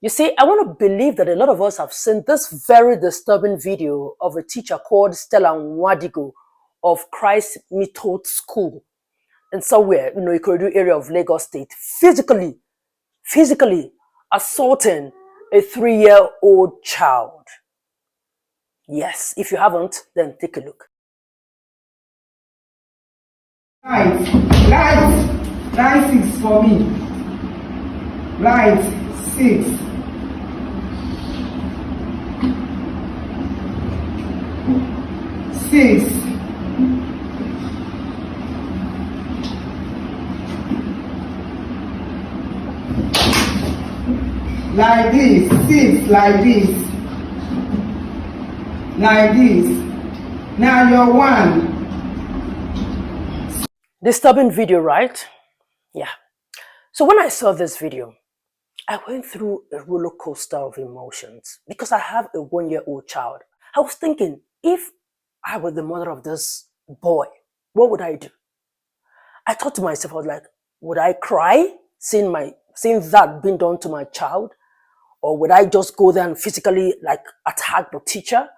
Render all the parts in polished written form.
You see, I want to believe that a lot of us have seen this very disturbing video of a teacher called Stella Nwadigo of Christ Method School in somewhere, Ikorodu area of Lagos State, physically assaulting a 3-year-old child. Yes, if you haven't, then take a look. Light 6 for me. Light 6. Like this, 6, like this. Like this. Now you're 1. Disturbing video, right? Yeah. So when I saw this video, I went through a roller coaster of emotions because I have a 1-year-old child. I was thinking, if I were the mother of this boy, what would I do? I thought to myself, I was like, would I cry seeing that being done to my child? Or would I just go there and physically attack the teacher?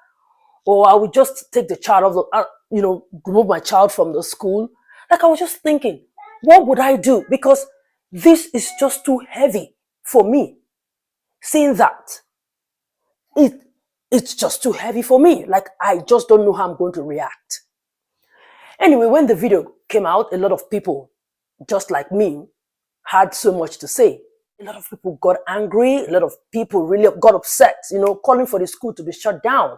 Or I would just take the child off remove my child from the school. I was just thinking, what would I do? Because this is just too heavy for me. Seeing that, it's just too heavy for me. I just don't know how I'm going to react. Anyway, when the video came out, a lot of people, just like me, had so much to say. A lot of people got angry. A lot of people really got upset, calling for the school to be shut down.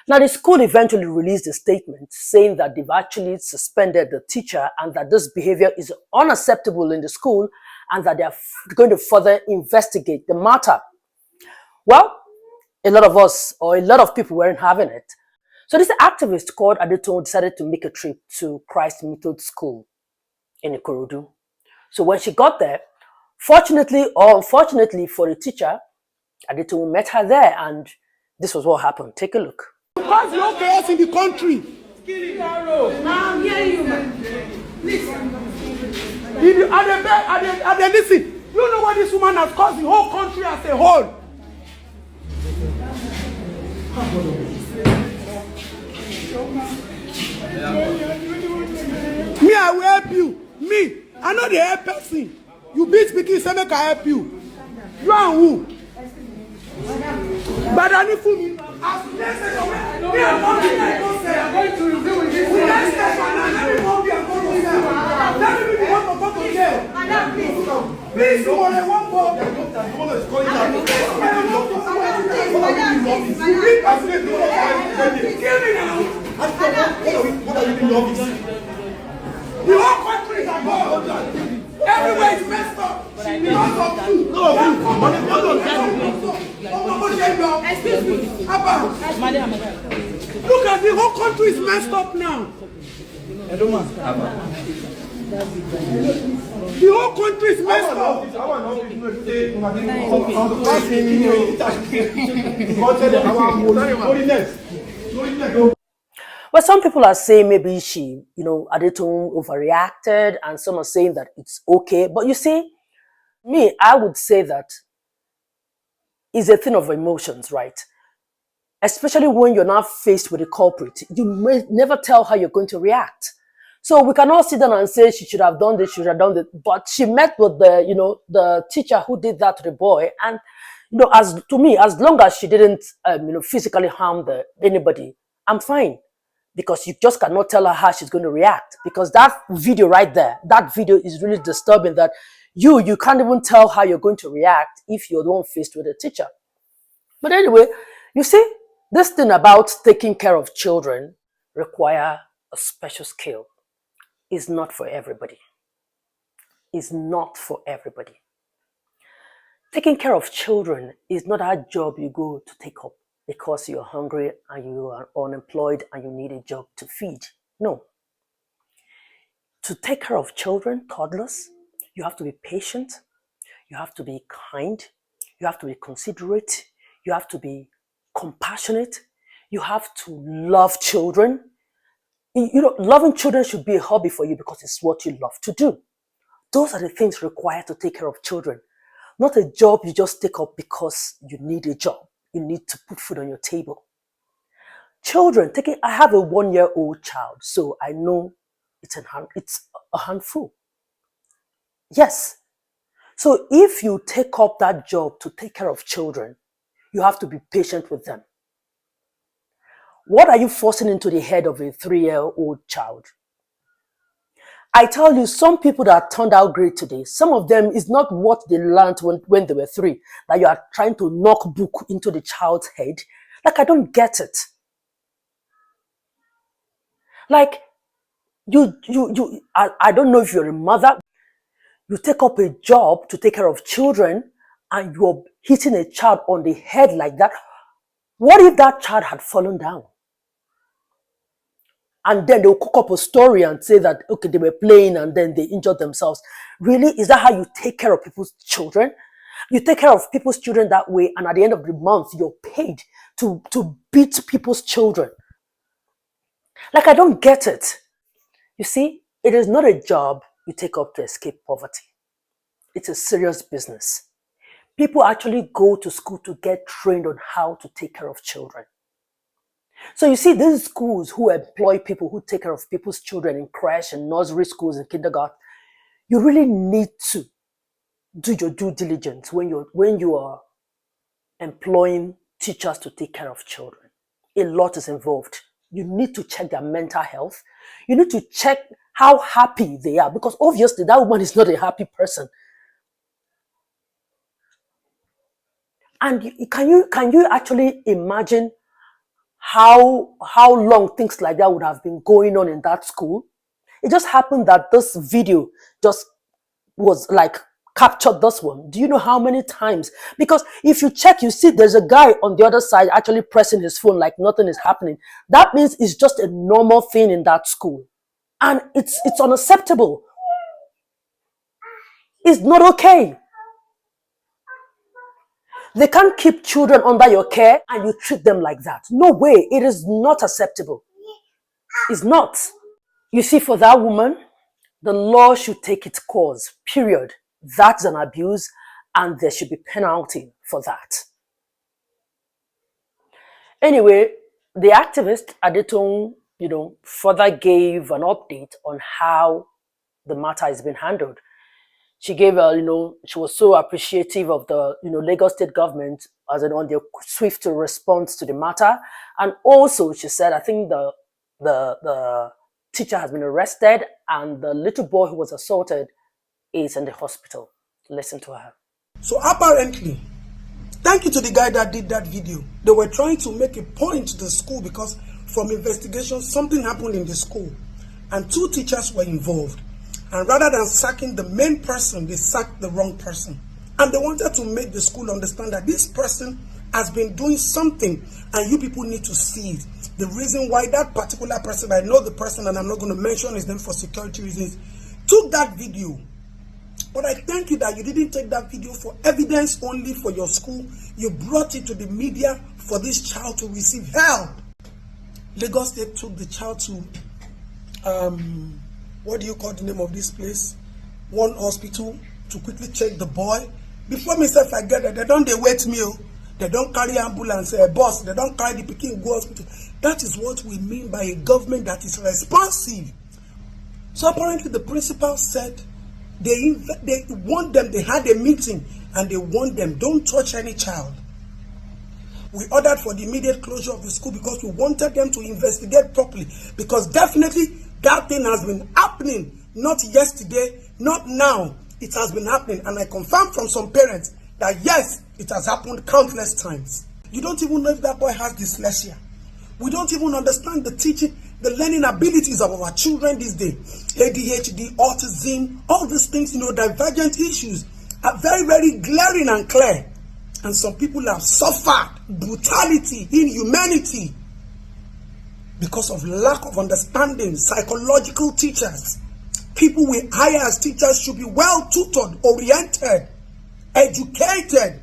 Now, the school eventually released a statement saying that they've actually suspended the teacher and that this behavior is unacceptable in the school and that they're going to further investigate the matter. Well, a lot of us, or a lot of people, weren't having it. So this activist called Adeton decided to make a trip to Christ Method School in Ikorodu. So when she got there, fortunately or unfortunately for the teacher, Adeton met her there, and this was what happened. Take a look. Because no chaos in the country. I'm hearing you, man. Listen. Listen. You know what this woman has caused the whole country as a whole. Me, I will help you. Me, I know the help person. You be speaking, say make I help you. You are who? But I need food. Me, I'm going to reveal with this. Please, you want one more. The whole country is involved. Everywhere is messed up. Excuse me. Look at the whole country is messed up now. The whole country is messed up. Well, some people are saying maybe she, Adeton overreacted, and some are saying that it's okay. But you see, me, I would say that it's a thing of emotions, right? Especially when you're not faced with a culprit. You may never tell how you're going to react. So we cannot sit down and say she should have done this, she should have done that. But she met with the teacher who did that to the boy. And, as long as she didn't, physically harm anybody, I'm fine. Because you just cannot tell her how she's going to react. Because that video right there, that video is really disturbing, that you can't even tell how you're going to react if you're the one faced with a teacher. But anyway, you see, this thing about taking care of children require a special skill. It's not for everybody. It's not for everybody. Taking care of children is not a job you go to take up because you're hungry and you are unemployed and you need a job to feed. No. To take care of children, toddlers, you have to be patient, you have to be kind, you have to be considerate, you have to be compassionate, you have to love children. Loving children should be a hobby for you because it's what you love to do. Those are the things required to take care of children. Not a job you just take up because you need a job. You need to put food on your table. Children, I have a 1-year-old child, so I know it's a handful. Yes. So if you take up that job to take care of children, you have to be patient with them. What are you forcing into the head of a 3-year-old child? I tell you, some people that turned out great today, some of them is not what they learned when they were 3, that you are trying to knock book into the child's head. Like, I don't get it. Like, I don't know if you're a mother, you take up a job to take care of children and you're hitting a child on the head like that. What if that child had fallen down? And then they'll cook up a story and say that, okay, they were playing and then they injured themselves. Really? Is that how you take care of people's children? You take care of people's children that way, and at the end of the month, you're paid to beat people's children. Like, I don't get it. You see, it is not a job you take up to escape poverty. It's a serious business. People actually go to school to get trained on how to take care of children. So you see, these schools who employ people who take care of people's children in creche and nursery schools and kindergarten, you really need to do your due diligence when you are employing teachers to take care of children. A lot is involved. You need to check their mental health. You need to check how happy they are, because obviously that woman is not a happy person. And can you actually imagine how long things like that would have been going on in that school? It just happened that this video just was like captured this one. Do you know how many times? Because if you check, you see there's a guy on the other side actually pressing his phone like nothing is happening. That means it's just a normal thing in that school. And it's unacceptable. It's not okay. They can't keep children under your care and you treat them like that. No way. It is not acceptable. It's not. You see, for that woman, the law should take its course, period. That's an abuse and there should be penalty for that. Anyway, the activist, Adetong, further gave an update on how the matter has been handled. She gave she was so appreciative of the, Lagos state government as on their swift response to the matter. And also she said, I think the teacher has been arrested and the little boy who was assaulted is in the hospital. Listen to her. So apparently, thank you to the guy that did that video. They were trying to make a point to the school because from investigation, something happened in the school and 2 teachers were involved. And rather than sacking the main person, they sacked the wrong person. And they wanted to make the school understand that this person has been doing something and you people need to see it. The reason why that particular person, I know the person and I'm not going to mention his name for security reasons, took that video. But I thank you that you didn't take that video for evidence only for your school. You brought it to the media for this child to receive help. Lagos State took the child to, what do you call the name of this place? One hospital to quickly check the boy. Before myself I get there, they don't wait me. They don't carry ambulance, bus. They don't carry the pikin go hospital. That is what we mean by a government that is responsive. So apparently the principal said they want them, they had a meeting and they want them, don't touch any child. We ordered for the immediate closure of the school because we wanted them to investigate properly, because definitely that thing has been happening, not yesterday, not now. It has been happening, and I confirm from some parents that yes, it has happened countless times. You don't even know if that boy has dyslexia. We don't even understand the teaching, the learning abilities of our children these days. ADHD, autism, all these things, divergent issues are very, very glaring and clear. And some people have suffered brutality, inhumanity, because of lack of understanding. Psychological teachers, people we hire as teachers should be well tutored, oriented, educated.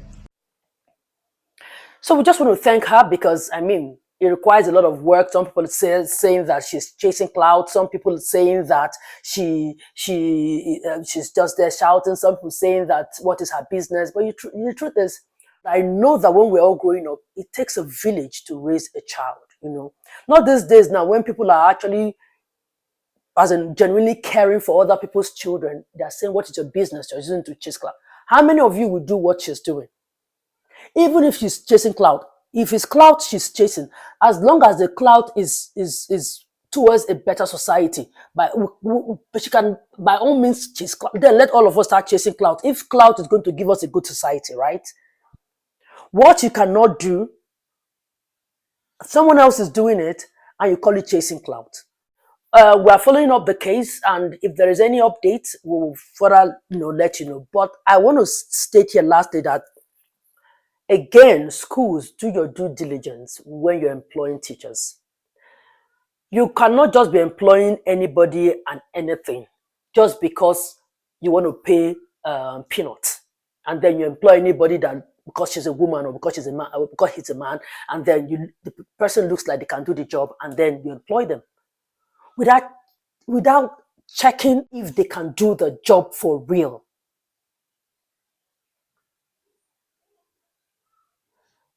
So we just want to thank her because, it requires a lot of work. Some people saying that she's chasing clout. Some people saying that she's just there shouting. Some people saying that what is her business. But the truth is, I know that when we're all growing up, it takes a village to raise a child. Not these days now when people are actually, as in genuinely caring for other people's children. They're saying, "What is your business? You're using to chase clout." How many of you will do what she's doing? Even if she's chasing clout, if it's clout she's chasing, as long as the clout is towards a better society, but she can by all means chase clout. Then let all of us start chasing clout. If clout is going to give us a good society, right? What you cannot do, someone else is doing it, and you call it chasing clout. We are following up the case, and if there is any update, we'll further let you know. But I want to state here lastly that, again, schools, do your due diligence when you're employing teachers. You cannot just be employing anybody and anything just because you want to pay peanuts, and then you employ anybody that because she's a woman or because she's a man or because he's a man, and then the person looks like they can do the job, and then you employ them without checking if they can do the job for real.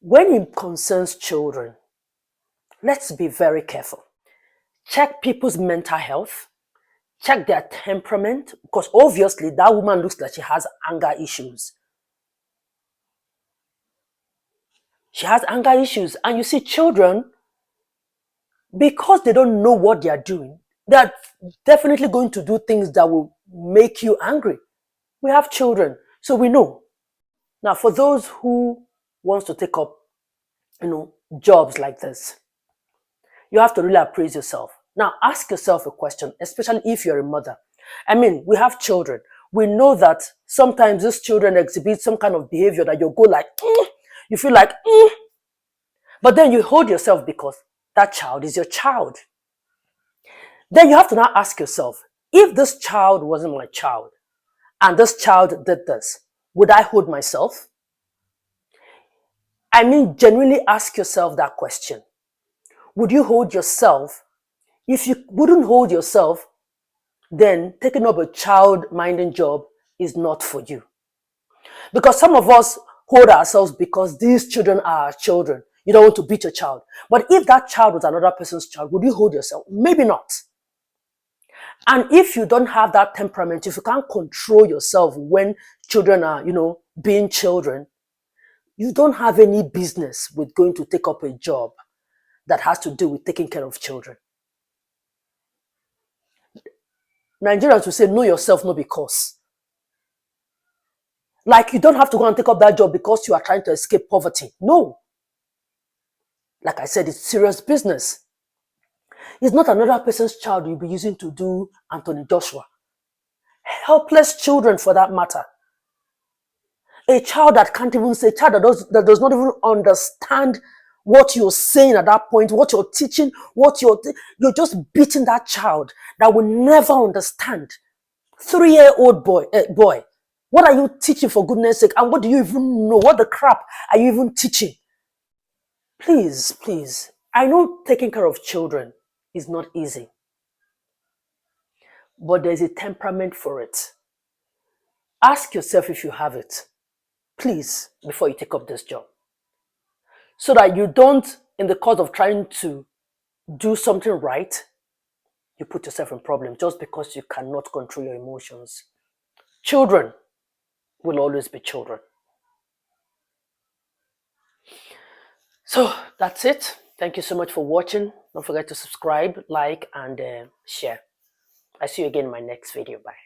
When it concerns children, let's be very careful. Check people's mental health, check their temperament, because obviously that woman looks like she has anger issues. She has anger issues, and you see, children, because they don't know what they are doing, they're definitely going to do things that will make you angry. We have children, so we know. Now, for those who wants to take up, jobs like this, you have to really appraise yourself. Now, ask yourself a question, especially if you're a mother. I mean, we have children. We know that sometimes these children exhibit some kind of behavior that you go like, you feel like, but then you hold yourself because that child is your child. Then you have to now ask yourself, if this child wasn't my child and this child did this, would I hold myself? I mean, genuinely ask yourself that question. Would you hold yourself? If you wouldn't hold yourself, then taking up a child-minding job is not for you. Because some of us hold ourselves because these children are our children. You don't want to beat your child. But if that child was another person's child, would you hold yourself? Maybe not. And if you don't have that temperament, if you can't control yourself when children are, being children, you don't have any business with going to take up a job that has to do with taking care of children. Nigerians will say, know yourself, not because. Like, you don't have to go and take up that job because you are trying to escape poverty. No. Like I said, it's serious business. It's not another person's child you'll be using to do Anthony Joshua. Helpless children, for that matter. A child that can't even say, a child that does not even understand what you're saying at that point, what you're teaching, you're just beating that child that will never understand. 3-year-old boy, what are you teaching, for goodness sake? And what do you even know? What the crap are you even teaching? Please. I know taking care of children is not easy, but there's a temperament for it. Ask yourself if you have it, please, before you take up this job. So that you don't, in the course of trying to do something right, you put yourself in problems just because you cannot control your emotions. Children will always be children. So that's it. Thank you so much for watching. Don't forget to subscribe, like, and share. I see you again in my next video. Bye.